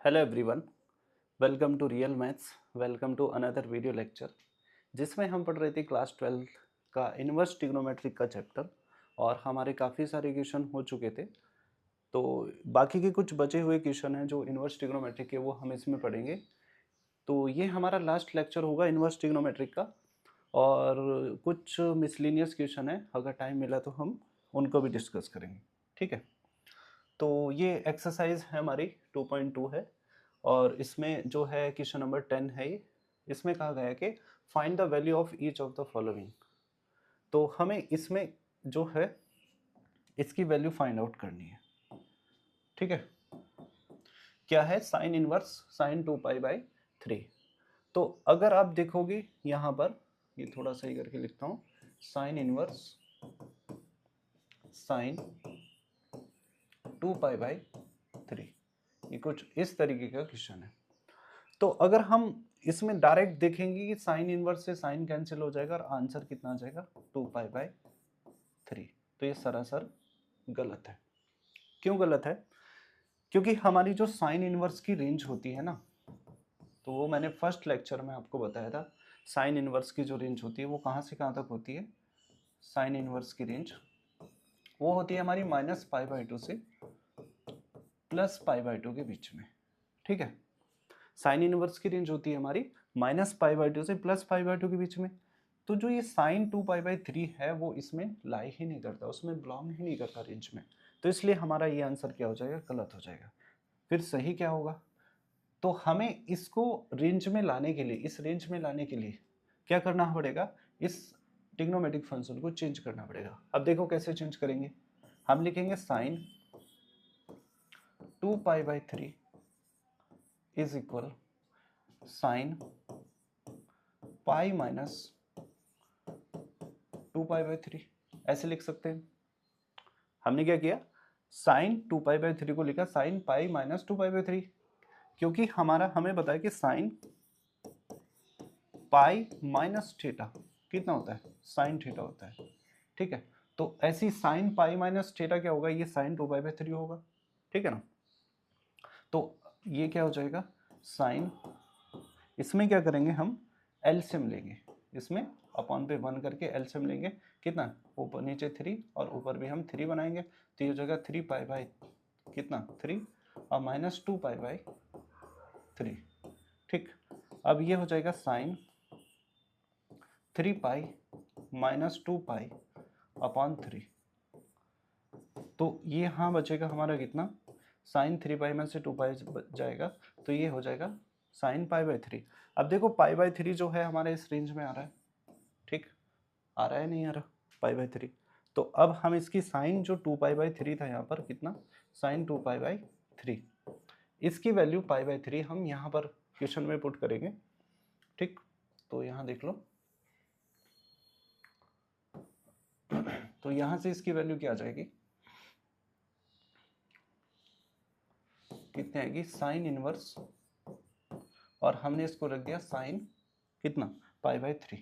Hello everyone, welcome to real maths. Welcome to another video lecture जिसमें हम पढ़ रहे थे क्लास 12 का इन्वर्स ट्रिग्नोमेट्रिक का चैप्टर। और हमारे काफ़ी सारे क्वेश्चन हो चुके थे, तो बाकी के कुछ बचे हुए क्वेश्चन हैं जो इन्वर्स ट्रिग्नोमेट्रिक के, वो हम इसमें पढ़ेंगे। तो ये हमारा लास्ट लेक्चर होगा इन्वर्स ट्रिग्नोमेट्रिक का। और कुछ मिसलिनियस क्वेश्चन है, अगर टाइम मिला तो हम उनको भी डिस्कस करेंगे। ठीक है, तो ये एक्सरसाइज है हमारी 2.2 है। और इसमें जो है क्वेश्चन नंबर 10 है ये। इसमें कहा गया है कि find the value of each of the following. तो हमें इसमें जो है इसकी वैल्यू फाइंड आउट करनी है। ठीक है, क्या है? Sine inverse sine 2 पाई/3। तो अगर आप देखोगे यहाँ पर, ये थोड़ा सही करके लिखता हूँ, साइन इनवर्स साइन 2 पाई/3, ये कुछ इस तरीके का क्वेश्चन है। तो अगर हम इसमें डायरेक्ट देखेंगे कि साइन इनवर्स से साइन कैंसिल हो जाएगा और आंसर कितना आ जाएगा 2 पाई/3। तो ये सरासर गलत है। क्यों गलत है? क्योंकि हमारी जो साइन इनवर्स की रेंज होती है ना, तो वो मैंने फर्स्ट लेक्चर में आपको बताया था। साइन इनवर्स की जो रेंज होती है वो कहाँ से कहाँ तक होती है? साइन इनवर्स की रेंज वो होती है हमारी -π/2 से +π/2 के बीच में। ठीक है, साइन इनवर्स की रेंज होती है हमारी -π/2 से +π/2 के बीच में। तो जो ये साइन 2 पाई/3 है वो इसमें लाई ही नहीं करता, उसमें बिलोंग ही नहीं करता रेंज में। तो इसलिए हमारा ये आंसर क्या हो जाएगा? गलत हो जाएगा। फिर सही क्या होगा? तो हमें इसको रेंज में लाने के लिए, इस रेंज में लाने के लिए क्या करना पड़ेगा? इस ट्रिग्नोमेट्रिक फंक्शन को चेंज करना पड़ेगा। अब देखो कैसे चेंज करेंगे। हम लिखेंगे sine 2 pi is equal sine pi minus 2 pi. ऐसे लिख सकते हैं। हमने क्या किया? साइन 2 पाई/3 को लिखा साइन पाई माइनस 2 पाई/3, क्योंकि हमें बताया कि साइन पाई माइनस थीटा कितना होता है? साइन थीटा होता है। ठीक है, तो ऐसी साइन पाई माइनस थीटा क्या होगा? ये साइन 2 पाई/3 होगा। ठीक है ना? तो ये क्या हो जाएगा? साइन, इसमें क्या करेंगे हम? एलसीएम लेंगे। इसमें अपॉन पे 1 करके एलसीएम लेंगे। कितना? ऊपर नीचे 3 और ऊपर भी हम 3 बनाएंगे। तो ये हो जाएगा 3 पाई बाई कितना? 3 और -2 पाई/3। ठीक, अब ये हो जाएगा साइन 3 पाई माइनस 2 पाई/3। तो ये यहाँ बचेगा हमारा कितना? साइन 3 पाई में से 2 पाई जाएगा, तो ये हो जाएगा साइन π/3। अब देखो π/3 जो है हमारे इस रेंज में आ रहा है। ठीक, आ रहा है नहीं आ रहा? π/3। तो अब हम इसकी साइन जो 2 पाई/3 था यहाँ पर, कितना? साइन 2 पाई/3, इसकी वैल्यू π/3 हम यहाँ पर क्वेश्चन में पुट करेंगे। ठीक, तो यहाँ देख लो। तो यहाँ से इसकी वैल्यू क्या आ जाएगी? कितनी आएगी? साइन इनवर्स, और हमने इसको रख दिया साइन कितना? π/3।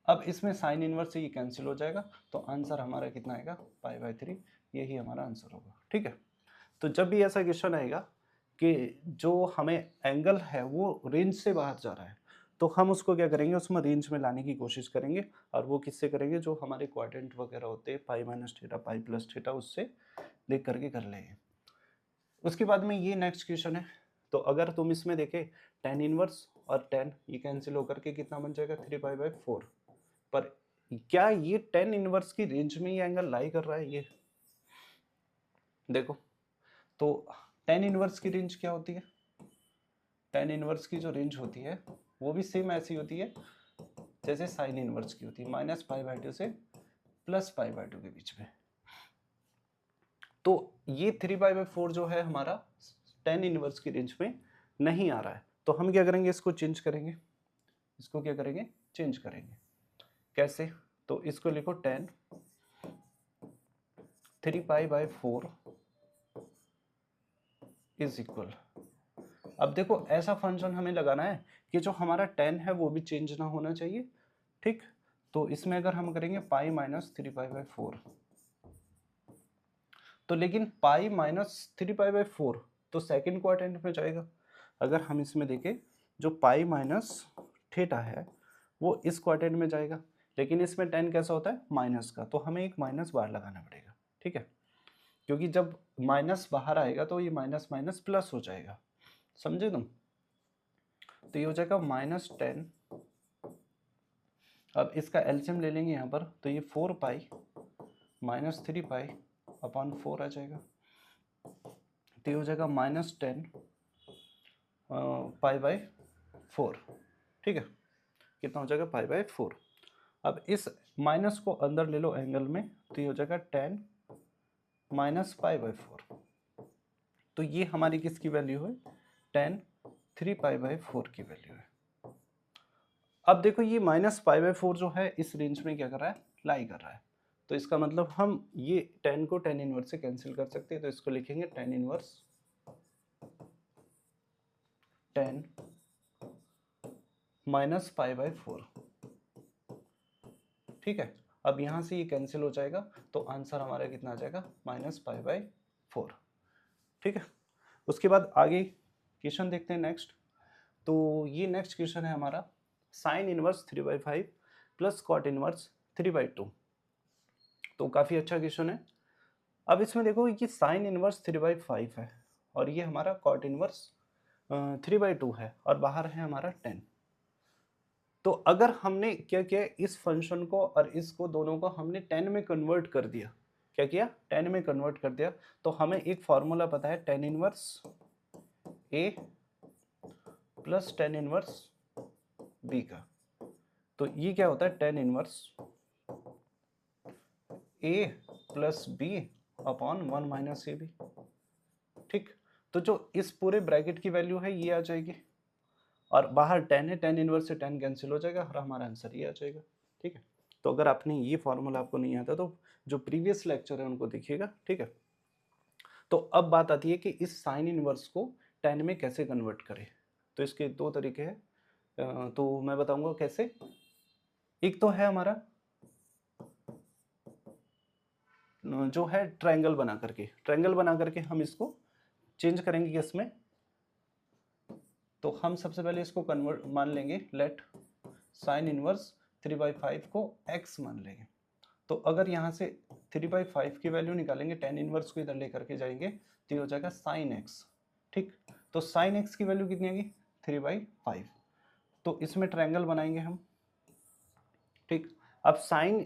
अब इसमें साइन इनवर्स से ये कैंसिल हो जाएगा, तो आंसर हमारा कितना आएगा? π/3। यही हमारा आंसर होगा। ठीक है, तो जब भी ऐसा क्वेश्चन आएगा कि जो हमें एंगल है वो रेंज से बाहर जा रहा है, तो हम उसको क्या करेंगे? उसमें रेंज में लाने की कोशिश करेंगे। और वो किससे करेंगे? जो हमारे क्वाड्रेंट वगैरह होते हैं, pi minus theta, pi plus theta, उससे देख करके कर लेंगे। उसके बाद में ये नेक्स्ट क्वेश्चन है। तो अगर तुम इसमें देखे, टेन इनवर्स और टेन ये कैंसिल होकर के कितना बन जाएगा? 3 पाई/4। पर क्या ये टेन इनवर्स की रेंज में ये एंगल लाई कर रहा है? ये देखो, तो टेन इनवर्स की रेंज क्या होती है? टेन इनवर्स की जो रेंज होती है वो भी सेम ऐसी होती है जैसे साइन इनवर्स की होती है, -π/2 से +π/2 के बीच में। तो ये 3 पाई/4 जो है हमारा टेन इनवर्स की रेंज में नहीं आ रहा है। तो हम क्या करेंगे? इसको चेंज करेंगे। इसको क्या करेंगे? चेंज करेंगे। कैसे? तो इसको लिखो टेन 3 पाई/4 इज इक्वल। अब देखो, ऐसा फंक्शन हमें लगाना है कि जो हमारा टेन है वो भी चेंज ना होना चाहिए। ठीक, तो इसमें अगर हम करेंगे पाई माइनस 3 पाई/4, तो लेकिन पाई माइनस 3 पाई/4 तो सेकंड क्वाड्रेंट में जाएगा। अगर हम इसमें देखें जो पाई माइनस थीटा है वो इस क्वाड्रेंट में जाएगा, लेकिन इसमें टेन कैसा होता है माइनस का, तो हमें एक माइनस बाहर लगाना पड़ेगा, ठीक है, क्योंकि जब माइनस बाहर आएगा तो ये माइनस माइनस प्लस हो जाएगा, समझे तुम। तो ये हो जाएगा -10। अब इसका एलसीएम ले लेंगे यहाँ पर, तो ये 4 पाई माइनस 3 पाई अपॉन 4 आ जाएगा। तो ये हो जाएगा -10 पाई/4, ठीक है, कितना हो जाएगा पाई/4। अब इस माइनस को अंदर ले लो एंगल में, तो ये हो जाएगा 10 माइनस पाई/4। तो ये हमारी किसकी वैल्यू है, 10 3 पाई/4 की वैल्यू है। अब देखो ये -पाई/4 जो है इस रेंज में क्या कर रहा है, लाई कर रहा है, तो इसका मतलब हम ये 10 को tan इनवर्स से कैंसिल कर सकते हैं, तो इसको लिखेंगे tan इनवर्स 10 माइनस पाई/4, ठीक है। अब यहाँ से ये कैंसिल हो जाएगा, तो आंसर हमारा कितना आ जाएगा, -पाई/4, ठीक है। उसके बाद आगे क्वेश्चन देखते हैं नेक्स्ट। तो ये नेक्स्ट क्वेश्चन है हमारा sine inverse 3/5 plus cot inverse 3/2। तो काफ़ी अच्छा क्वेश्चन है। अब इसमें देखो कि साइन इनवर्स 3/5 है और ये हमारा कॉट इनवर्स 3/2 है और बाहर है हमारा 10। तो अगर हमने क्या किया, इस फंक्शन को और इसको दोनों को हमने 10 में कन्वर्ट कर दिया, क्या किया, 10 में कन्वर्ट कर दिया, तो हमें एक फॉर्मूला पता है tan inverse a plus tan inverse b का। तो ये क्या होता है, tan inverse a plus b upon 1 minus A B, ठीक। तो जो इस पूरे ब्रैकेट की वैल्यू है ये आ जाएगी और बाहर 10 है, tan इनवर्स से 10 कैंसिल हो जाएगा और हमारा आंसर ये आ जाएगा, ठीक है। तो अगर आपने ये फॉर्मूला आपको नहीं आता तो जो प्रीवियस लेक्चर है उनको देखिएगा, ठीक है। तो अब बात आती है कि इस साइन इनवर्स को 10 में कैसे कन्वर्ट करें। तो इसके दो तरीके हैं, तो मैं बताऊंगा कैसे। एक तो है हमारा जो है ट्रायंगल बना करके हम इसको चेंज करेंगे किसमें, तो हम सबसे पहले इसको कन्वर्ट मान लेंगे, लेट साइन इनवर्स 3/5 को x मान लेंगे। तो अगर यहाँ से 3/5 की वैल्यू निकालेंगे, tan इनवर्स को इधर लेकर के जाएंगे, तो ये हो जाएगा sin x, ठीक। तो sin x की वैल्यू कितनी आएगी, 3/5। तो इसमें ट्रायंगल बनाएंगे हम, ठीक। अब sin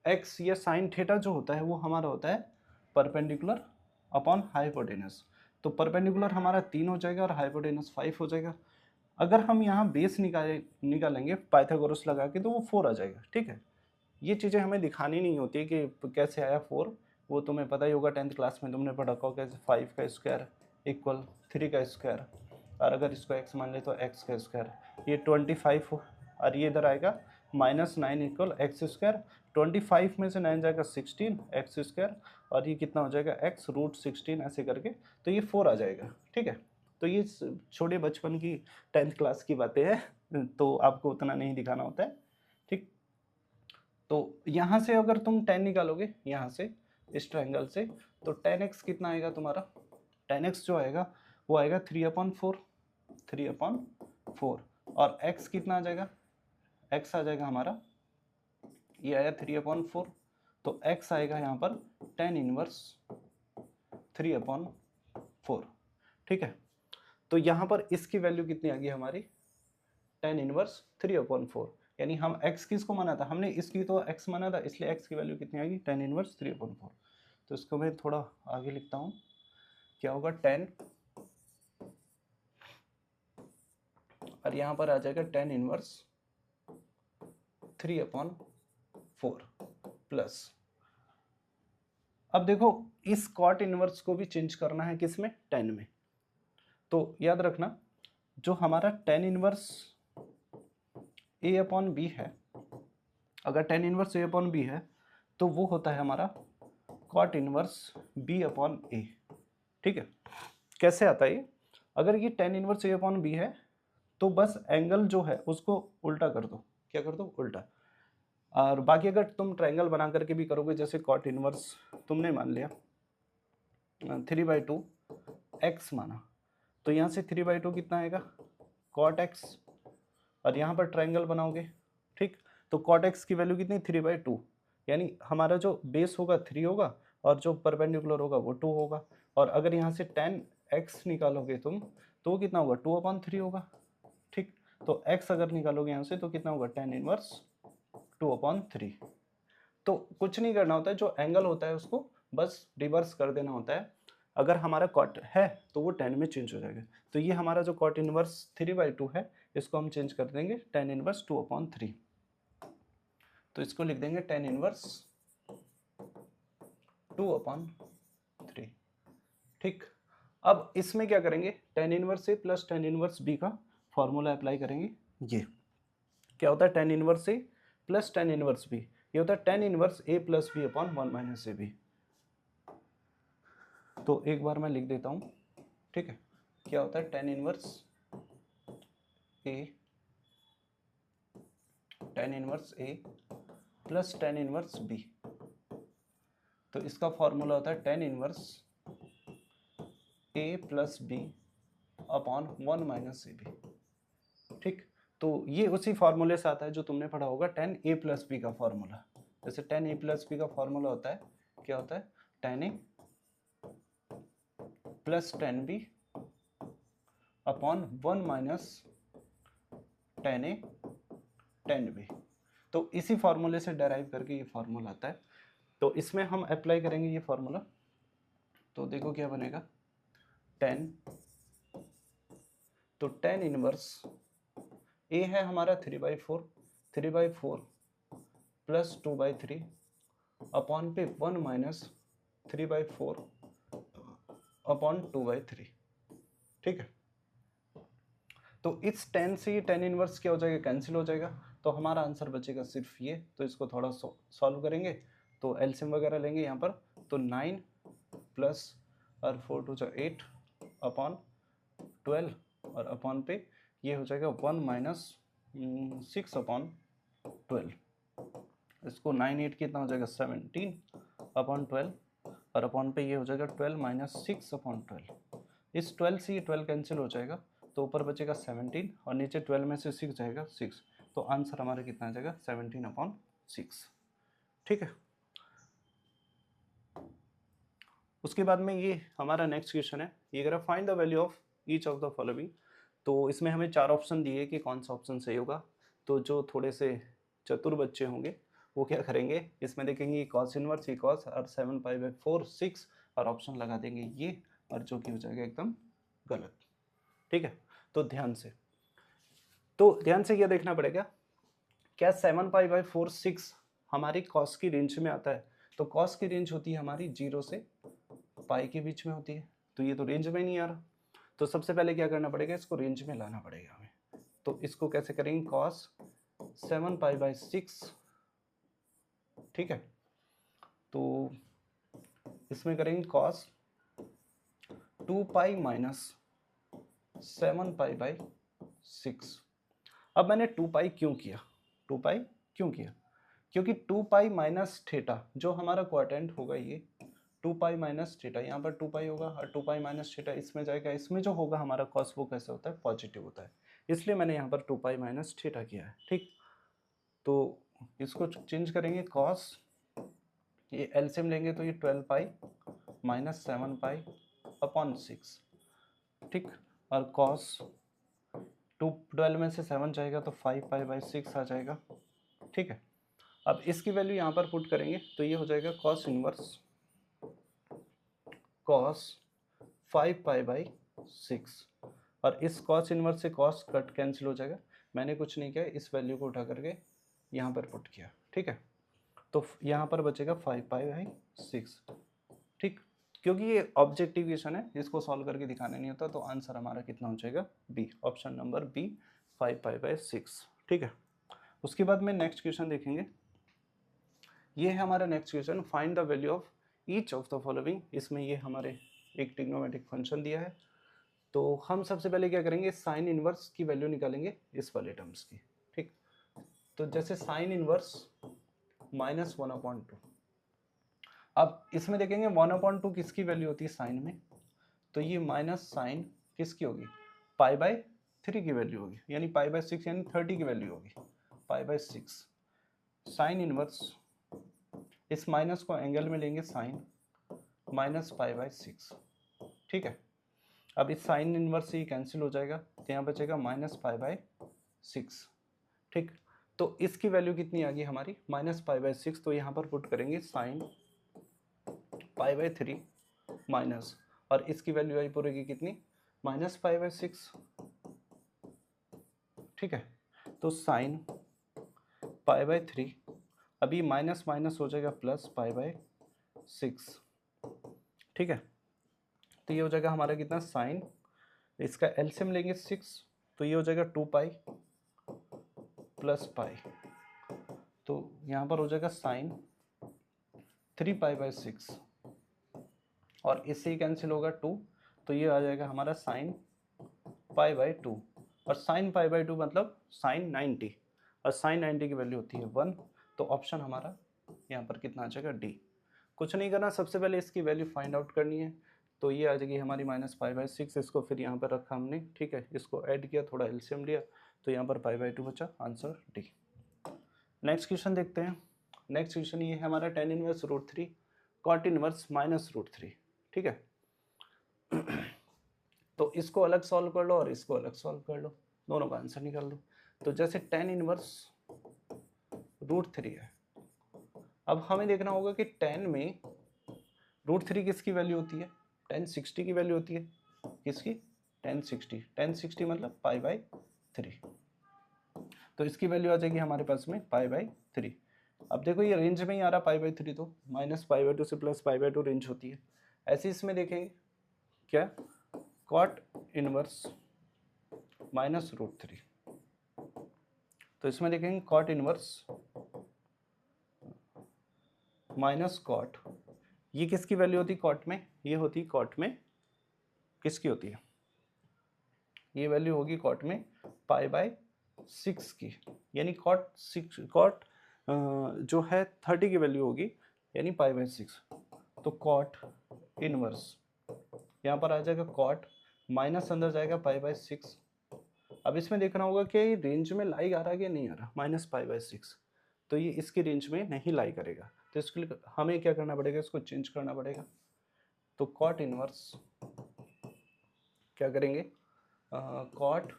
x या sin थीटा जो होता है वो हमारा होता है परपेंडिकुलर अपॉन हाइपोटेनस। तो परपेंडिकुलर हमारा 3 हो जाएगा और हाइपोटेनस 5 हो जाएगा। अगर हम यहाँ बेस निकालेंगे पाइथागोरस लगा के, तो वो 4 आ जाएगा, ठीक है। ये चीज़ें हमें दिखानी नहीं होती कि कैसे आया 4, वो तुम्हें पता ही होगा, 10th क्लास में तुमने पढ़ा होगा कैसे 5 का स्क्वायर इक्वल 3 का स्क्वायर, और अगर इसको x मान ले तो x का स्क्वायर, ये 25 हो, और ये इधर आएगा -9 इक्वल एक्स स्क्वायर, 25 में से 9 जाएगा 16 एक्स स्क्वायर, और ये कितना हो जाएगा x √16 ऐसे करके, तो ये 4 आ जाएगा, ठीक है। तो ये छोटे बचपन की 10th क्लास की बातें हैं, तो आपको उतना नहीं दिखाना होता है, ठीक। तो यहाँ से अगर तुम 10 निकालोगे यहाँ से इस ट्रायंगल से, तो tan x कितना आएगा तुम्हारा, tan x जो आएगा वो आएगा 3/4 और x कितना आ जाएगा, x आ जाएगा हमारा, ये आया 3/4, तो x आएगा यहाँ पर tan इनवर्स 3/4, ठीक है। तो यहाँ पर इसकी वैल्यू कितनी आ गई हमारी, tan इनवर्स 3/4, यानी हम x किसको माना था, हमने इसकी तो x माना था, इसलिए x की वैल्यू कितनी आएगी, tan इनवर्स 3/4। तो इसको मैं थोड़ा आगे लिखता हूँ, क्या होगा tan, और यहाँ पर आ जाएगा tan इनवर्स 3/4 प्लस, अब देखो इस cot इनवर्स को भी चेंज करना है किसमें, tan में। तो याद रखना जो हमारा tan इनवर्स a/b है, अगर tan इनवर्स a/b है तो वो होता है हमारा cot इनवर्स b/a, ठीक है। कैसे आता है ये, अगर ये tan इनवर्स a/b है तो बस एंगल जो है उसको उल्टा कर दो, क्या कर दो, उल्टा। और बाकी अगर तुम ट्रायंगल बना करके भी करोगे, जैसे cot इनवर्स तुमने मान लिया, 3/2 एक्स माना, तो यहाँ से 3/2 कितना आएगा कॉट एक्स, और यहाँ पर ट्रायंगल बनाओगे, ठीक। तो कॉट एक्स की वैल्यू कितनी 3/2, यानी हमारा जो बेस होगा 3 होगा और जो परपेंडिकुलर होगा वो 2 होगा, और अगर यहाँ से tan x निकालोगे तुम तो वो कितना होगा 2/3 होगा, ठीक। तो x अगर निकालोगे यहाँ से तो कितना होगा tan इनवर्स 2/3। तो कुछ नहीं करना होता है, जो एंगल होता है उसको बस रिवर्स कर देना होता है। अगर हमारा कॉट है तो वो tan में चेंज हो जाएगा। तो ये हमारा जो कॉट इनवर्स 3/2 है इसको हम चेंज कर देंगे tan इनवर्स 2/3। तो इसको लिख देंगे tan इनवर्स 2/3, ठीक। अब इसमें क्या करेंगे tan inverse A plus tan inverse B का फॉर्मूला अप्लाई करेंगे। ये क्या होता है tan inverse A plus tan inverse B, ये होता है tan inverse A plus B upon 1 minus A B. तो एक बार मैं लिख देता हूँ, ठीक है। क्या होता है tan inverse A plus tan inverse B, तो इसका फॉर्मूला होता है tan inverse A plus B upon 1 minus A B, ठीक। तो ये उसी फॉर्मूले से आता है जो तुमने पढ़ा होगा tan ए प्लस बी का फॉर्मूला। जैसे tan ए प्लस बी का फॉर्मूला होता है, क्या होता है tan A plus tan B upon 1 minus tan A tan B. तो इसी फॉर्मूले से डेराइव करके ये फॉर्मूला आता है। तो इसमें हम अप्लाई करेंगे ये फॉर्मूला, तो देखो क्या बनेगा tan, तो tan इनवर्स ए है हमारा 3/4 प्लस 2/3 अपॉन पे 1 माइनस 3/4 अपॉन 2/3, ठीक है। तो इस tan से ये tan इनवर्स क्या हो जाएगा कैंसिल हो जाएगा, तो हमारा आंसर बचेगा सिर्फ ये। तो इसको थोड़ा सॉल्व करेंगे, तो एलसीएम वगैरह लेंगे यहाँ पर, तो 9 प्लस और 4 2 8 अपॉन 12 और अपॉन पे ये हो जाएगा 1 माइनस 6 अपॉन 12। इसको 9 8 कितना हो जाएगा 17 अपॉन 12 और अपॉन पे ये हो जाएगा 12 माइनस 6 अपॉन 12। इस 12 से ये 12 कैंसिल हो जाएगा, तो ऊपर बचेगा 17 और नीचे 12 में से 6 जाएगा 6। तो आंसर हमारा कितना आ जाएगा 17/6, ठीक है। उसके बाद में ये हमारा नेक्स्ट क्वेश्चन है, ये कह रहा find the value of each of the following. तो इसमें हमें 4 ऑप्शन दिए कि कौन सा ऑप्शन सही होगा। तो जो थोड़े से चतुर बच्चे होंगे वो क्या करेंगे, इसमें देखेंगे कॉस इनवर्स ई कॉस और 7π/4 6 और ऑप्शन लगा देंगे ये, और जो कि हो जाएगा एकदम गलत, ठीक है। तो ध्यान से क्या देखना पड़ेगा, क्या 7π/4 6 हमारी कॉस की रेंज में आता है। तो कॉस की रेंज होती है हमारी 0 से पाई के बीच में होती है, तो ये तो रेंज में नहीं आ रहा। तो सबसे पहले क्या करना पड़ेगा, इसको रेंज में लाना पड़ेगा हमें। तो इसको कैसे करेंगे, कॉस 7π/6, ठीक है। तो इसमें करेंगे कॉस 2π माइनस 7π/6। अब मैंने 2π क्यों किया, क्योंकि 2π माइनस थीटा जो हमारा क्वाड्रेंट होगा, ये 2π माइनस थीटा, यहाँ पर 2π होगा और 2π माइनस थीटा इसमें जाएगा, इसमें जो होगा हमारा कॉस वो कैसे होता है पॉजिटिव होता है, इसलिए मैंने यहाँ पर 2π माइनस थीटा किया है, ठीक। तो इसको चेंज करेंगे कॉस, ये एलसीएम लेंगे तो ये 12π माइनस 7π अपॉन 6, ठीक। और कॉस 12 में से 7 जाएगा तो 5π/6 आ जाएगा, ठीक है। अब इसकी वैल्यू यहाँ पर पुट करेंगे तो ये हो जाएगा कॉस इनवर्स कॉस 5π/6, और इस कॉस इनवर्स से कॉस कट कैंसिल हो जाएगा। मैंने कुछ नहीं किया, इस वैल्यू को उठा करके यहाँ पर पुट किया, ठीक है। तो यहाँ पर बचेगा 5π/6, ठीक। क्योंकि ये ऑब्जेक्टिव क्वेश्चन है, इसको सॉल्व करके दिखाना नहीं होता, तो आंसर हमारा कितना हो जाएगा बी, ऑप्शन नंबर बी 5π/6, ठीक है। उसके बाद में नेक्स्ट क्वेश्चन देखेंगे, ये है हमारा next question, find the value of each of the following. इसमें ये हमारे एक ट्रिग्नोमेट्रिक फंक्शन दिया है, तो हम सबसे पहले क्या करेंगे, साइन इनवर्स की वैल्यू निकालेंगे इस वाले टर्म्स की, ठीक। तो जैसे साइन इनवर्स -1/2, अब इसमें देखेंगे 1/2 किसकी वैल्यू होती है साइन में, तो ये माइनस साइन किसकी होगी, π/3 की वैल्यू होगी, यानी π/6 यानी 30 की वैल्यू होगी, π/6 साइन इनवर्स, इस माइनस को एंगल में लेंगे साइन माइनस π/6, ठीक है। अब इस साइन इनवर्स से ये कैंसिल हो जाएगा, तो यहाँ बचेगा माइनस π/6, ठीक। तो इसकी वैल्यू कितनी आ गई हमारी, माइनस π/6, तो यहाँ पर पुट करेंगे साइन π/3 माइनस, और इसकी वैल्यू आई पूरी कितनी, माइनस π/6, ठीक है। तो साइन π/3, अभी माइनस माइनस हो जाएगा प्लस π/6, ठीक है। तो ये हो जाएगा हमारा कितना, साइन, इसका एलसीएम लेंगे 6, तो ये हो जाएगा 2π प्लस पाई, तो यहाँ पर हो जाएगा साइन 3π/6, और इससे ही कैंसिल होगा 2, तो ये आ जाएगा हमारा साइन π/2, और साइन π/2 मतलब साइन 90, और साइन 90 की वैल्यू होती है 1, तो ऑप्शन हमारा यहाँ पर कितना आ जाएगा, डी। कुछ नहीं करना, सबसे पहले इसकी वैल्यू फाइंड आउट करनी है, तो ये आ जाएगी हमारी माइनस π/6, इसको फिर यहाँ पर रखा हमने, ठीक है, इसको ऐड किया, थोड़ा एलसीएम लिया, तो यहाँ पर π/2 बचा, आंसर डी। नेक्स्ट क्वेश्चन देखते हैं। नेक्स्ट क्वेश्चन ये है हमारा tan इनवर्स √3 cot इनवर्स -√3, ठीक है। तो इसको अलग सॉल्व कर लो और इसको अलग सॉल्व कर लो, दोनों का आंसर निकाल लो। तो जैसे tan इनवर्स √3 है, अब हमें देखना होगा कि tan में √3 किसकी वैल्यू होती है, tan 60 की वैल्यू होती है, किसकी, tan 60 मतलब π/3, तो इसकी वैल्यू आ जाएगी हमारे पास में π/3। अब देखो ये रेंज में ही आ रहा π/3, तो माइनस π/2 से प्लस π/2 रेंज होती है। ऐसे इसमें देखेंगे क्या, cot इनवर्स -√3, तो इसमें देखेंगे cot इनवर्स माइनस कॉट, ये किसकी वैल्यू होती है कॉट में, ये होती है कॉट में, किसकी होती है, ये वैल्यू होगी कॉट में π/6 की, यानी कॉट जो है 30 की वैल्यू होगी, यानी π/6, तो कॉट इनवर्स यहाँ पर आ जाएगा कॉट, माइनस अंदर जाएगा π/6। अब इसमें देखना होगा कि रेंज में लाई आ रहा है कि नहीं आ रहा, माइनस π/6, तो ये इसकी रेंज में नहीं लाई करेगा, तो इसके लिए हमें क्या करना पड़ेगा, इसको चेंज करना पड़ेगा। तो कॉट इनवर्स क्या करेंगे, कॉट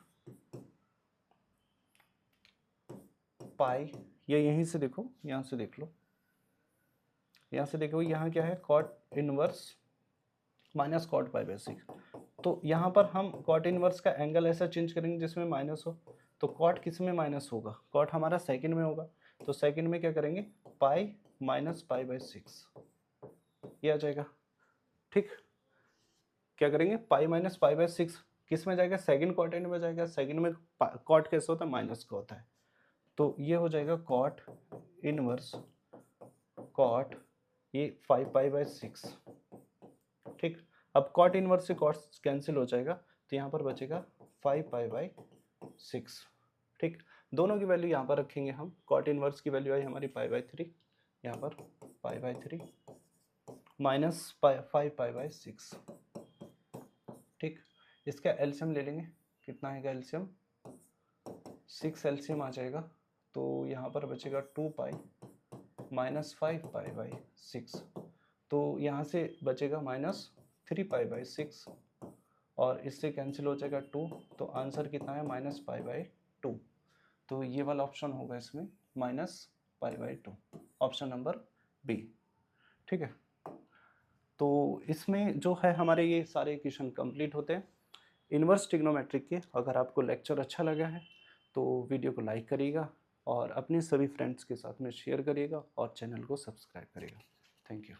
पाई, ये यहीं से देखो, यहाँ से देख लो, यहाँ से देखो, यहाँ क्या है, कॉट इनवर्स माइनस कॉट π/6, तो यहाँ पर हम कॉट इनवर्स का एंगल ऐसा चेंज करेंगे जिसमें माइनस हो, तो कॉट किस में माइनस होगा, कॉट हमारा सेकंड में होगा, तो सेकंड में क्या करेंगे, पाई माइनस π/6, ये आ जाएगा, ठीक। क्या करेंगे, पाई माइनस π/6 किस में जाएगा, सेकंड क्वाड्रेंट में जाएगा, सेकंड में कॉट कैसे होता है, माइनस का होता है, तो ये हो जाएगा कॉट इनवर्स कॉट, ये 5π/6, ठीक। अब कॉट इनवर्स से कॉट कैंसिल हो जाएगा, तो यहाँ पर बचेगा 5π/6, ठीक। दोनों की वैल्यू यहाँ पर रखेंगे हम, कॉट इनवर्स की वैल्यू आई हमारी π/3, यहाँ पर π/3 माइनस 5π/6, ठीक। इसका एलसीएम ले लेंगे, कितना आएगा एलसीएम, 6 एलसीएम आ जाएगा, तो यहाँ पर बचेगा 2π माइनस 5π/6, तो यहाँ से बचेगा माइनस 3π/6, और इससे कैंसिल हो जाएगा 2, तो आंसर कितना है, माइनस π/2, तो ये वाला ऑप्शन होगा इसमें माइनस π/2, ऑप्शन नंबर बी, ठीक है। तो इसमें जो है हमारे ये सारे इक्वेशन कंप्लीट होते हैं इन्वर्स ट्रिग्नोमेट्रिक के। अगर आपको लेक्चर अच्छा लगा है तो वीडियो को लाइक करिएगा और अपने सभी फ्रेंड्स के साथ में शेयर करिएगा और चैनल को सब्सक्राइब करिएगा। Thank you.